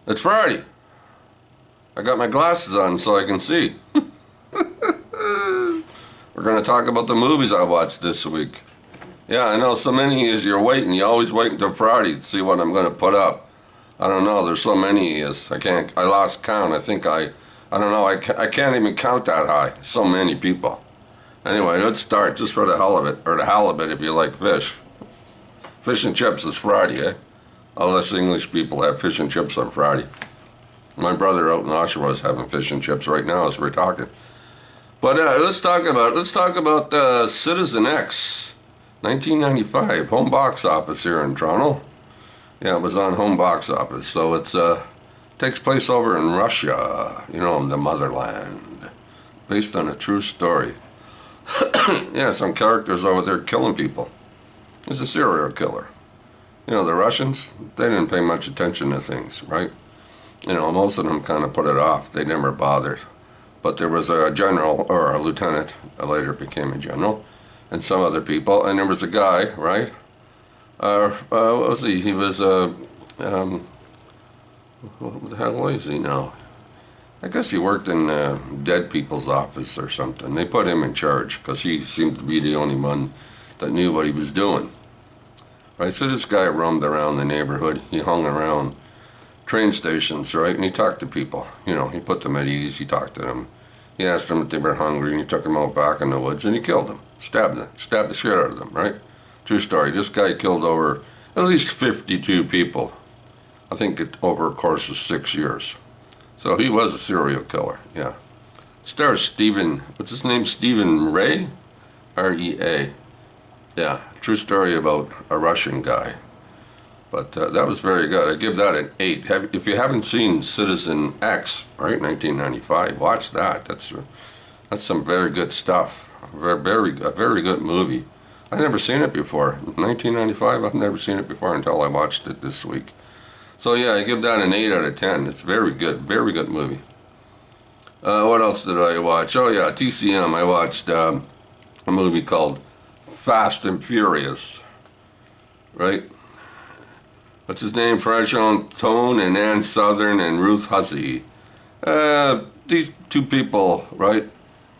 It's Friday. I got my glasses on so I can see. We're going to talk about the movies I watched this week. Yeah, I know so many of you are waiting. You always wait until Friday to see what I'm going to put up. I don't know. There's so many of us. I lost count. I don't know. I can't even count that high. So many people. Anyway, let's start just for the hell of it, or the halibut if you like fish. Fish and chips is Friday, eh? All us English people have fish and chips on Friday. My brother out in Oshawa is having fish and chips right now as we're talking. But let's talk about Citizen X, 1995, home box office here in Toronto. Yeah, it was on home box office. So it's takes place over in Russia, you know, in the motherland, based on a true story. Yeah, some characters over there killing people. He's a serial killer. You know, the Russians, they didn't pay much attention to things, right? You know, most of them kind of put it off. They never bothered. But there was a general, or a lieutenant, later became a general, and some other people, and there was a guy, right? What was he? He was, what the hell was he now? I guess he worked in dead people's office or something. They put him in charge because he seemed to be the only one that knew what he was doing. Right, so this guy roamed around the neighborhood. He hung around train stations, right, and he talked to people. You know, he put them at ease. He talked to them. He asked them if they were hungry, and he took them out back in the woods, and he killed them, stabbed the shit out of them, right? True story. This guy killed over at least 52 people. I think over a course of 6 years. So he was a serial killer, yeah. Stars Stephen, what's his name? Stephen Ray? R-E-A. Yeah, true story about a Russian guy. But that was very good. I give that an 8. If you haven't seen Citizen X, right, 1995, watch that. That's some very good stuff. A very good movie. I've never seen it before. 1995, I've never seen it before until I watched it this week. So yeah, I give that an 8 out of 10. It's very good movie. What else did I watch? Oh yeah, TCM. I watched a movie called Fast and Furious, right? What's his name? Fragile Tone and Ann Southern and Ruth Hussey. These two people, right?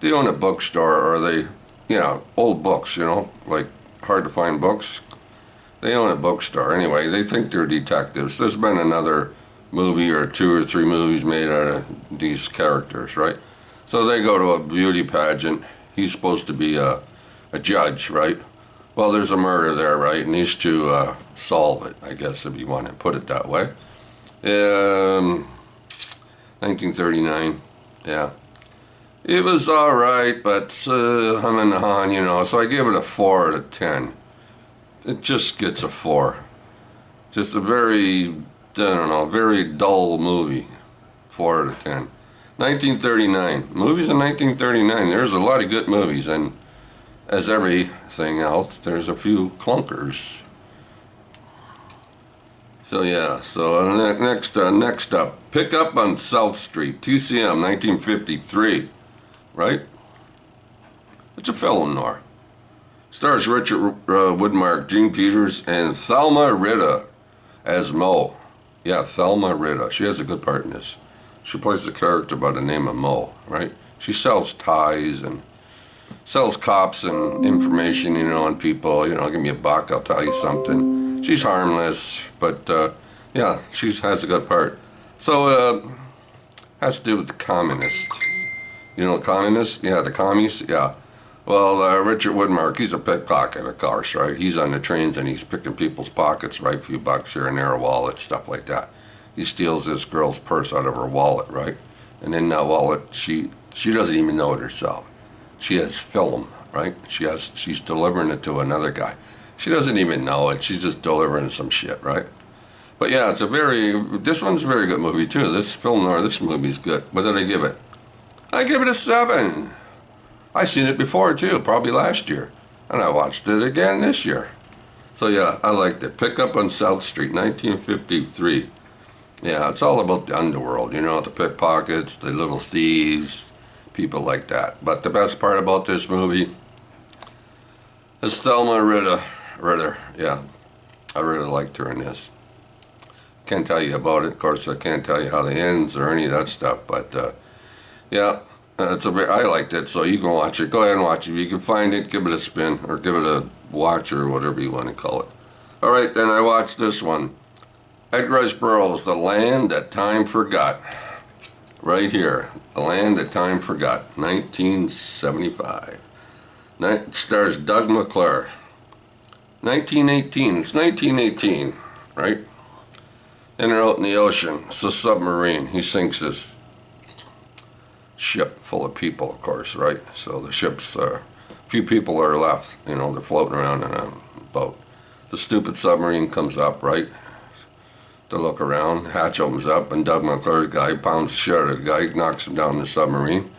They own a bookstore, or they, you know, old books, you know, like hard to find books. They own a bookstore. Anyway, they think they're detectives. There's been another movie or 2 or 3 movies made out of these characters, right? So they go to a beauty pageant. He's supposed to be a judge, right? Well, there's a murder there, right? And these two solve it, I guess, if you want to put it that way. 1939, yeah. It was all right, but hum and han, you know. So I gave it a 4 out of 10. It just gets a 4. Just a very, I don't know, very dull movie. 4 out of 10. 1939. Movies in 1939. There's a lot of good movies, and as everything else, there's a few clunkers. So yeah, so next up, Pick Up on South Street, TCM, 1953, right? It's a film noir. Stars Richard Widmark, Gene Peters, and Thelma Ritta as Mo. Yeah, Thelma Ritta. She has a good part in this. She plays a character by the name of Mo, right? She sells ties and sells cops and information, you know, on people. You know, give me a buck, I'll tell you something. She's harmless, but yeah, she has a good part. So has to do with the communist. You know, the communist? Yeah, the commies. Yeah. Well, Richard Widmark, he's a pickpocket, of course, right? He's on the trains and he's picking people's pockets, right? A few bucks here and there, a wallet, stuff like that. He steals this girl's purse out of her wallet, right? And in that wallet, she doesn't even know it herself. She has film, right? She's delivering it to another guy. She doesn't even know it. She's just delivering some shit, right? But yeah, this one's a very good movie too. This film noir, this movie's good. What did I give it? I give it a 7. I seen it before too, probably last year. And I watched it again this year. So yeah, I liked it. Pick Up on South Street, 1953. Yeah, it's all about the underworld, you know, the pickpockets, the little thieves, people like that. But the best part about this movie is Thelma Ritter. Yeah, I really liked her in this. Can't tell you about it. Of course, I can't tell you how it ends or any of that stuff. But yeah, I liked it. So you can watch it. Go ahead and watch it. If you can find it, give it a spin or give it a watch or whatever you want to call it. All right, then I watched this one. Edgar Rice Burroughs, The Land That Time Forgot. Right here, The Land That Time Forgot, 1975. It stars Doug McClure. 1918, it's 1918, right? And they're out in the ocean. It's a submarine. He sinks this ship full of people, of course, right? So the ship's, few people are left, you know, they're floating around in a boat. The stupid submarine comes up, right? To look around, hatch opens up, and Doug McClure's guy pounds the shit out of the guy, knocks him down the submarine,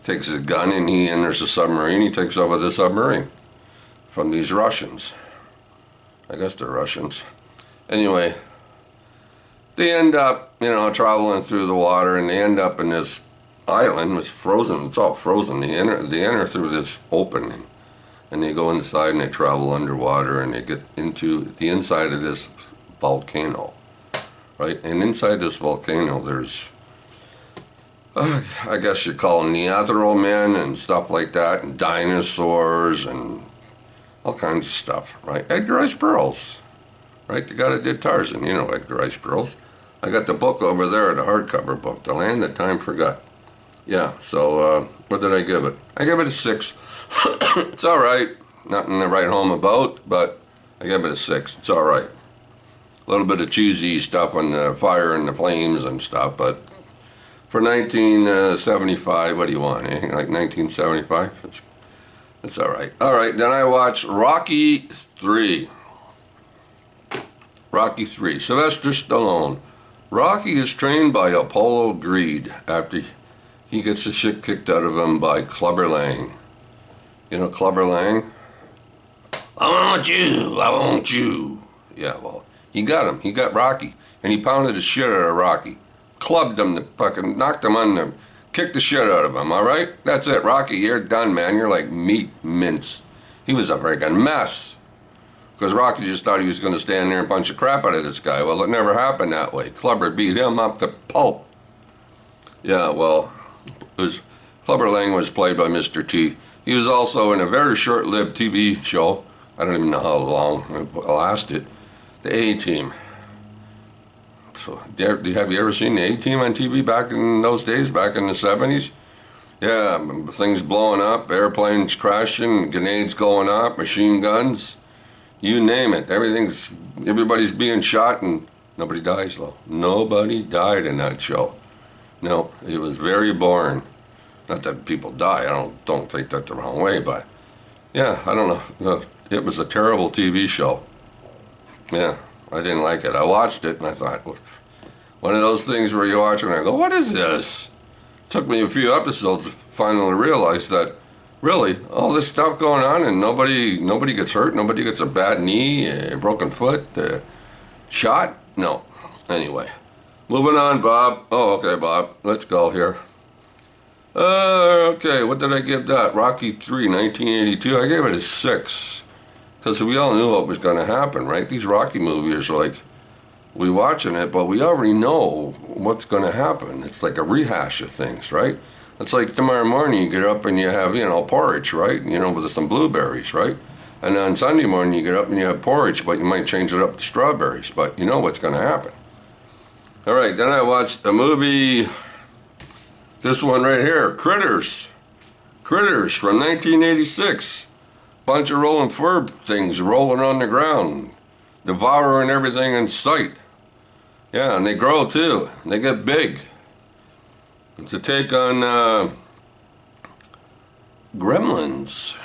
takes his gun, and he enters the submarine. He takes over the submarine from these Russians. I guess they're Russians. Anyway, they end up, you know, traveling through the water, and they end up in this island. It's frozen. It's all frozen. They enter through this opening, and they go inside, and they travel underwater, and they get into the inside of this volcano. Right, and inside this volcano, there's, I guess you call them Neanderthal men and stuff like that, and dinosaurs and all kinds of stuff, right? Edgar Rice Burroughs, right? The guy that did Tarzan, you know Edgar Rice Burroughs. I got the book over there, the hardcover book, The Land That Time Forgot. Yeah, so what did I give it? I gave it a 6. It's all right, nothing to write home about, but I gave it a 6. It's all right. A little bit of cheesy stuff on the fire and the flames and stuff, but for 1975, what do you want, eh? Like 1975? It's all right. All right, then I watched Rocky 3. Rocky 3, Sylvester Stallone. Rocky is trained by Apollo Creed after he gets the shit kicked out of him by Clubber Lang. You know Clubber Lang? I want you, I want you. Yeah, well, he got him. He got Rocky, and he pounded the shit out of Rocky. Clubbed him, fucking knocked him on the, kicked the shit out of him, all right? That's it, Rocky, you're done, man. You're like meat mince. He was a freaking mess. Because Rocky just thought he was going to stand there and punch the crap out of this guy. Well, it never happened that way. Clubber beat him up to pulp. Yeah, well, Clubber Lang was played by Mr. T. He was also in a very short-lived TV show. I don't even know how long it lasted. The A-Team. So, have you ever seen the A-Team on TV back in those days, back in the 70s? Yeah, things blowing up, airplanes crashing, grenades going up, machine guns, you name it. Everybody's being shot and nobody dies though. Nobody died in that show. No, it was very boring. Not that people die, I don't think that the wrong way, but yeah, I don't know. It was a terrible TV show. Yeah, I didn't like it. I watched it and I thought, one of those things where you watch it and I go, what is this? It took me a few episodes to finally realize that really all this stuff going on and nobody gets hurt, nobody gets a bad knee, a broken foot, shot? No. Anyway, moving on, Bob. Oh, okay, Bob. Let's go here. Okay, what did I give that? Rocky 3, 1982. I gave it a 6. Because we all knew what was going to happen, right? These Rocky movies are like, we watching it, but we already know what's going to happen. It's like a rehash of things, right? It's like tomorrow morning you get up and you have, porridge, right? With some blueberries, right? And on Sunday morning you get up and you have porridge, but you might change it up to strawberries, but you know what's going to happen. All right, then I watched a movie, this one right here, Critters. Critters from 1986. Bunch of rolling fur things rolling on the ground, devouring everything in sight. Yeah, and they grow too. They get big. It's a take on Gremlins.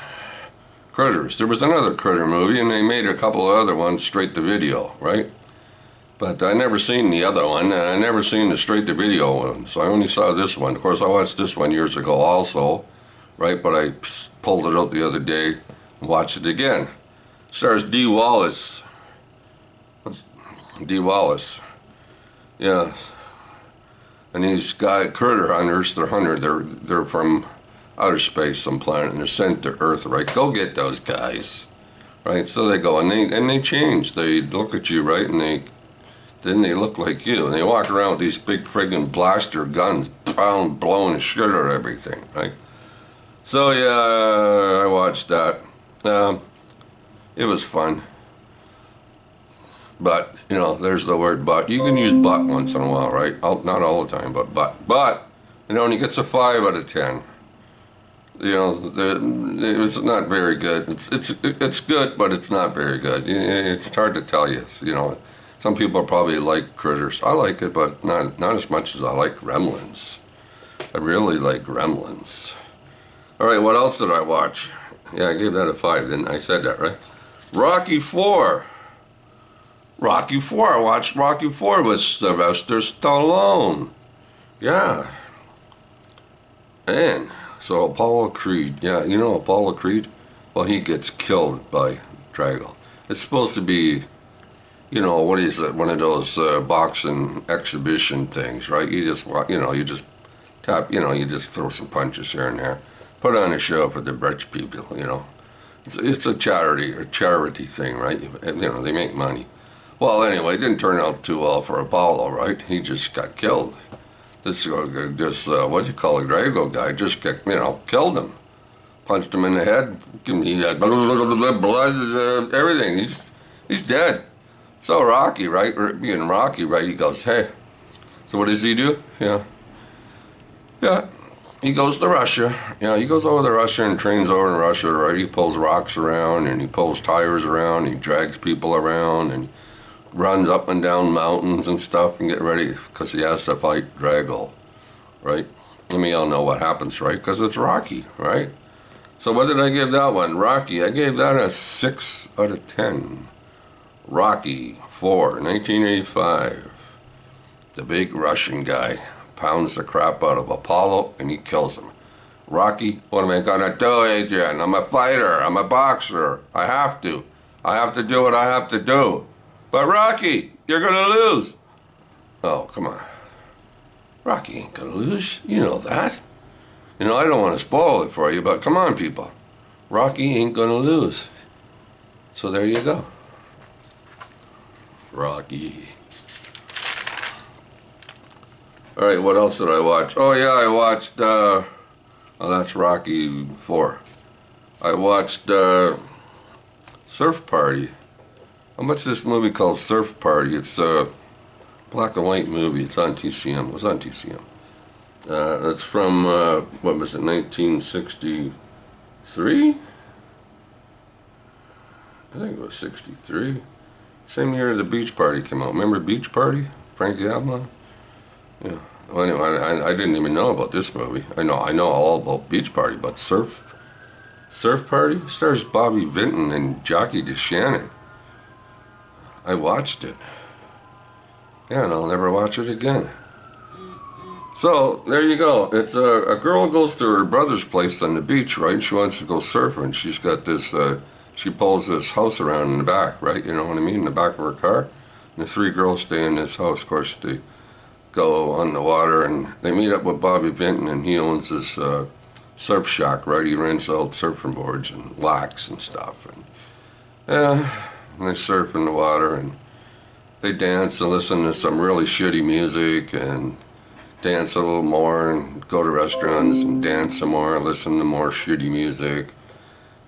Critters. There was another Critter movie, and they made a couple of other ones straight to video, right? But I never seen the other one, and I never seen the straight to video one, so I only saw this one. Of course, I watched this one years ago also, right? But I pulled it out the other day. Watch it again. Stars Dee Wallace. Dee Wallace. Yeah. And these critter hunters, they're from outer space, some planet, and they're sent to Earth, right? Go get those guys. Right? So they go and they change. They look at you, right? And they then they look like you. And they walk around with these big friggin' blaster guns, blowing shit out of everything, right? So yeah, I watched that. It was fun. But, you know, there's the word but. You can use but once in a while, right? Not all the time, but. But, you know, when he gets a 5 out of 10, you know, it was not very good. It's good, but it's not very good. It's hard to tell you. You know, some people probably like Critters. I like it, but not as much as I like Gremlins. I really like Gremlins. All right, what else did I watch? Yeah, I gave that a 5, didn't I? I said that, right? Rocky 4. Rocky 4. I watched Rocky 4 with Sylvester Stallone. Yeah. And so Apollo Creed. Yeah, you know Apollo Creed? Well, he gets killed by Drago. It's supposed to be, you know, what is it? One of those boxing exhibition things, right? You just, you know, you just tap, you know, you just throw some punches here and there. Put on a show for the rich people, you know. It's a charity thing, right? You know, they make money. Well, anyway, it didn't turn out too well for Apollo, right? He just got killed. This what do you call it, Drago guy just got, you know, killed him. Punched him in the head. He had blood, everything. He's dead. So Rocky, right? Being Rocky, right? He goes, hey. So what does he do? Yeah. He goes to Russia. Yeah, he goes over to Russia and trains over in Russia, right? He pulls rocks around and he pulls tires around. And he drags people around and runs up and down mountains and stuff and get ready because he has to fight Drago, right? And we all know what happens, right? Because it's Rocky, right? So what did I give that one? Rocky, I gave that a 6 out of 10. Rocky 4, 1985. The big Russian guy pounds the crap out of Apollo and he kills him. Rocky, what am I gonna do, Adrian? I'm a fighter, I'm a boxer. I have to do what I have to do. But Rocky, you're gonna lose. Oh, come on. Rocky ain't gonna lose. You know that. You know, I don't want to spoil it for you, but come on, people. Rocky ain't gonna lose. So there you go. Rocky. All right, what else did I watch? Oh, yeah, I watched, oh, that's Rocky 4. I watched Surf Party. What's this movie called Surf Party? It's a black and white movie. It's on TCM. It was on TCM. It's from, what was it, 1963? I think it was 63. Same year the Beach Party came out. Remember Beach Party? Frankie Avalon? Yeah. Well, anyway, I didn't even know about this movie. I know all about Beach Party, but Surf Party stars Bobby Vinton and Jackie DeShannon. I watched it. Yeah, and I'll never watch it again. So, there you go. It's a girl goes to her brother's place on the beach, right? She wants to go surfing. She's got this, she pulls this house around in the back, right? You know what I mean? In the back of her car. And the 3 girls stay in this house. Of course, they go on the water and they meet up with Bobby Vinton, and he owns this surf shack, right? He rents out surfing boards and wax and stuff. And they surf in the water and they dance and listen to some really shitty music and dance a little more and go to restaurants and dance some more and listen to more shitty music.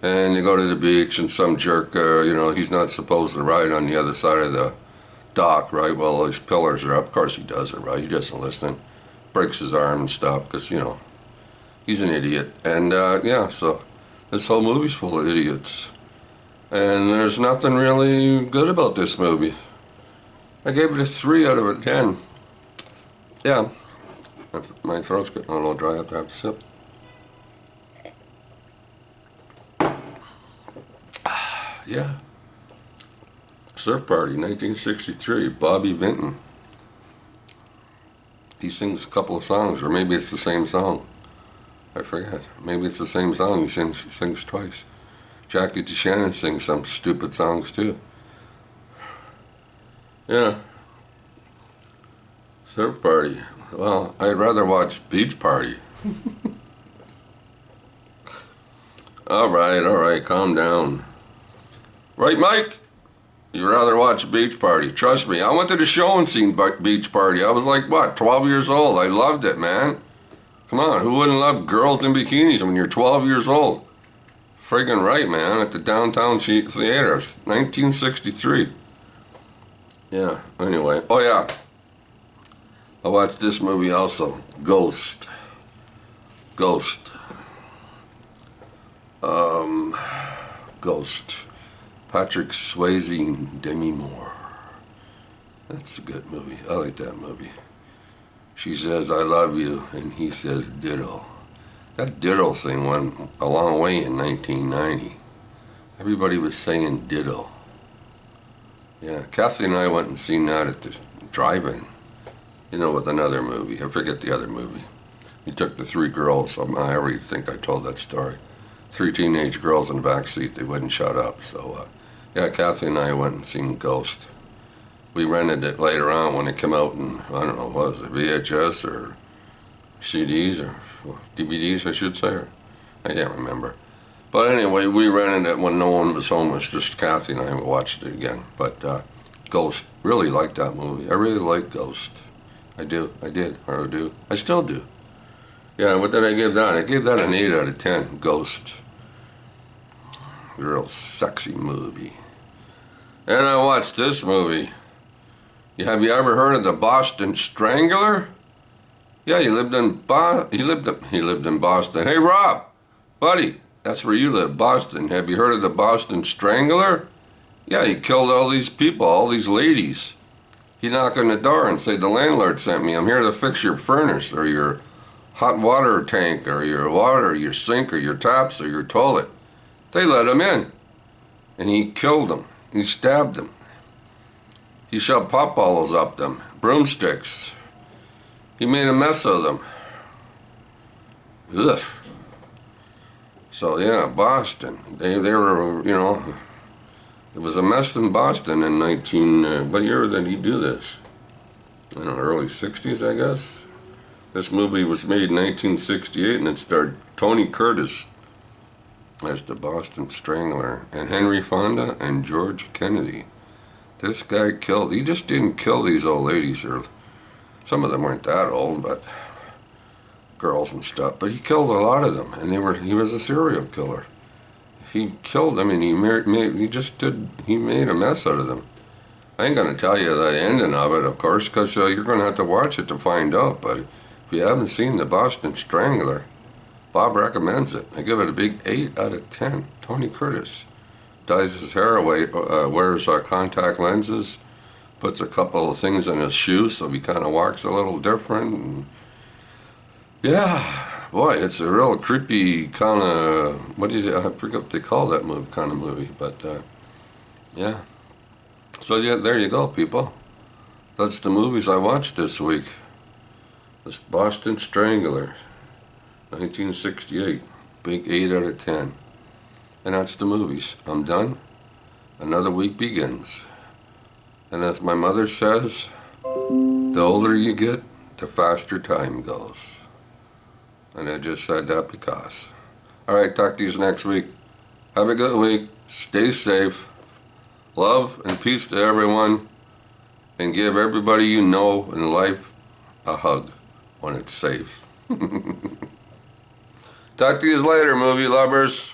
And you go to the beach and some jerk, you know, he's not supposed to ride on the other side of the dock, right? Well, his pillars are up. Of course he does it, right? He doesn't listen. Breaks his arm and stuff because, you know, he's an idiot. And, yeah, so this whole movie's full of idiots. And there's nothing really good about this movie. I gave it a 3 out of 10. Yeah. My throat's getting a little dry. I have to have a sip. Yeah. Surf Party, 1963. Bobby Vinton. He sings a couple of songs, or maybe it's the same song. I forget. Maybe it's the same song. He sings twice. Jackie DeShannon sings some stupid songs too. Yeah. Surf Party. Well, I'd rather watch Beach Party. All right, calm down. Right, Mike? You'd rather watch Beach Party. Trust me, I went to the show and seen Beach Party. I was like, what, 12 years old? I loved it, man. Come on, who wouldn't love girls in bikinis when you're 12 years old? Friggin' right, man, at the Downtown Theater, 1963. Yeah, anyway. Oh, yeah. I watched this movie also, Ghost. Ghost. Ghost. Patrick Swayze and Demi Moore. That's a good movie. I like that movie. She says, I love you, and he says, ditto. That ditto thing went a long way in 1990. Everybody was saying ditto. Yeah, Kathy and I went and seen that at the drive-in. You know, with another movie. I forget the other movie. We took the three girls. I already think I told that story. 3 teenage girls in the back seat. They wouldn't shut up. So, yeah, Kathy and I went and seen Ghost. We rented it later on when it came out in, I don't know, what was it, VHS or CDs or DVDs, I should say. Or, I can't remember. But anyway, we rented it when no one was home. It was just Kathy and I watched it again. But Ghost, really liked that movie. I really like Ghost. I did, or I do. I still do. Yeah, what did I give that? I gave that an 8 out of 10, Ghost. Real sexy movie. And I watched this movie. Have you ever heard of the Boston Strangler? Yeah, he lived in Boston. Hey, Rob, buddy, that's where you live, Boston. Have you heard of the Boston Strangler? Yeah, he killed all these people, all these ladies. He'd knock on the door and say, the landlord sent me. I'm here to fix your furnace or your hot water tank or your water, your sink or your taps or your toilet. They let him in. And he killed them. He stabbed them. He shoved pop bottles up them, broomsticks. He made a mess of them. Ugh. So yeah, Boston. They were, you know, it was a mess in Boston in what year did he do this? I don't know, early 60s, I guess. This movie was made in 1968 and it starred Tony Curtis as the Boston Strangler and Henry Fonda and George Kennedy. This guy he just didn't kill these old ladies, or some of them weren't that old, but girls and stuff, but he killed a lot of them, and he was a serial killer. He killed them, and he made a mess out of them. I ain't gonna tell you the ending of it, of course, because you're gonna have to watch it to find out, but if you haven't seen the Boston Strangler, Bob recommends it. I give it a big 8 out of 10. Tony Curtis dyes his hair away, wears contact lenses, puts a couple of things in his shoes so he kind of walks a little different. And yeah, boy, it's a real creepy kind of, I forget what they call that kind of movie, but yeah. So yeah, there you go, people. That's the movies I watched this week. This Boston Strangler, 1968, big 8 out of 10. And that's the movies. I'm done. Another week begins. And as my mother says, the older you get, the faster time goes. And I just said that because. All right, talk to you next week. Have a good week. Stay safe. Love and peace to everyone. And give everybody you know in life a hug when it's safe. Talk to you later, movie lovers.